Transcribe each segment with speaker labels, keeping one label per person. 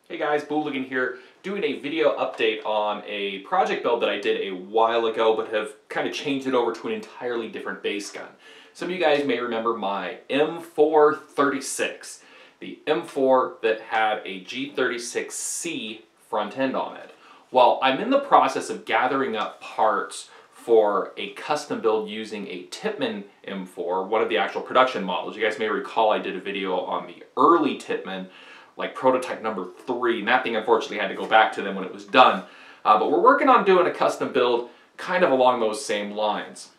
Speaker 1: Hey guys, Booligan here, doing a video update on a project build that I did a while ago but have kind of changed it over to an entirely different base gun. Some of you guys may remember my M436, the M4 that had a G36C front end on it. Well, I'm in the process of gathering up parts for a custom build using a Tippmann M4, one of the actual production models. You guys may recall I did a video on the early Tippmann, like prototype number 3, and that thing unfortunately had to go back to them when it was done. But we're working on doing a custom build kind of along those same lines.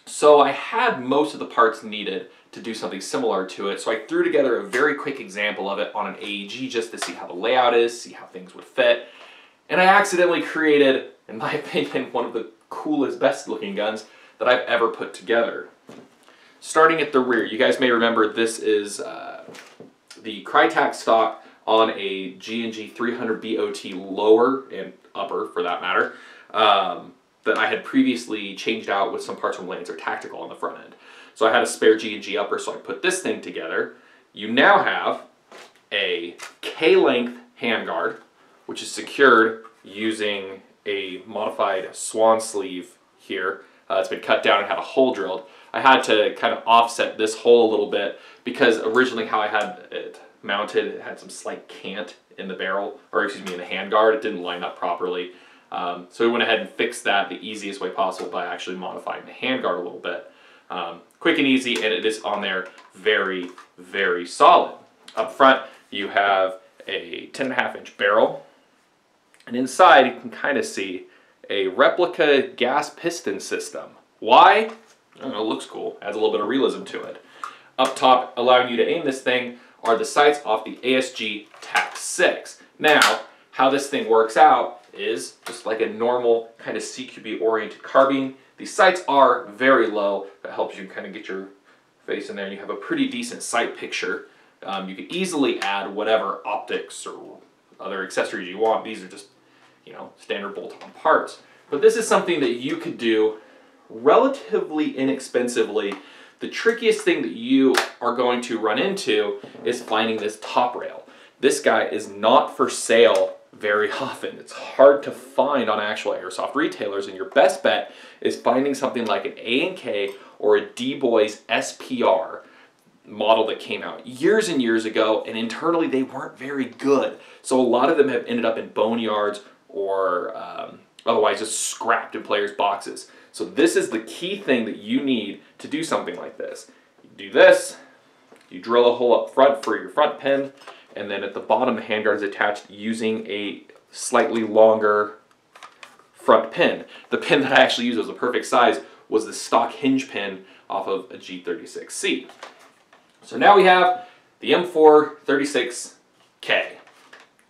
Speaker 1: So I had most of the parts needed to do something similar to it, so I threw together a very quick example of it on an AEG just to see how the layout is, see how things would fit. And I accidentally created, in my opinion, one of the coolest, best looking guns that I've ever put together. Starting at the rear, you guys may remember this is the Crytac stock on a G&G 300 BOT lower and upper, for that matter, that I had previously changed out with some parts from Lancer Tactical on the front end. So I had a spare G&G upper, so I put this thing together. You now have a K-length handguard, which is secured using a modified swan sleeve here. It's been cut down and had a hole drilled. I had to kind of offset this hole a little bit because originally how I had it mounted, it had some slight cant in the barrel, or excuse me, in the handguard. It didn't line up properly. So we went ahead and fixed that the easiest way possible by actually modifying the handguard a little bit. Quick and easy, and it is on there very, very solid. Up front, you have a 10.5-inch barrel, and inside you can kind of see a replica gas piston system. Why? I don't know, it looks cool. Adds a little bit of realism to it. Up top, allowing you to aim this thing, are the sights off the ASG TAC-6. Now, how this thing works out is just like a normal kind of CQB-oriented carbine. These sights are very low. That helps you kind of get your face in there, and you have a pretty decent sight picture. You can easily add whatever optics or other accessories you want. These are just, you know, standard bolt-on parts. But this is something that you could do relatively inexpensively. The trickiest thing that you are going to run into is finding this top rail. This guy is not for sale very often. It's hard to find on actual airsoft retailers, and your best bet is finding something like an A&K or a D-Boys SPR model that came out years and years ago, and internally they weren't very good. So a lot of them have ended up in boneyards or otherwise just scrapped in players' boxes. So this is the key thing that you need to do something like this. You do this, you drill a hole up front for your front pin, and then at the bottom the handguard is attached using a slightly longer front pin. The pin that I actually used was a perfect size was the stock hinge pin off of a G36C. So now we have the M436K.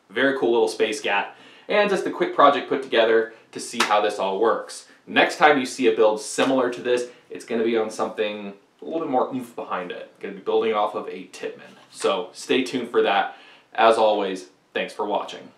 Speaker 1: Very cool little space gat, and just a quick project put together to see how this all works. Next time you see a build similar to this, it's going to be on something a little bit more oomph behind it. Going to be building off of a Tippmann. So stay tuned for that. As always, thanks for watching.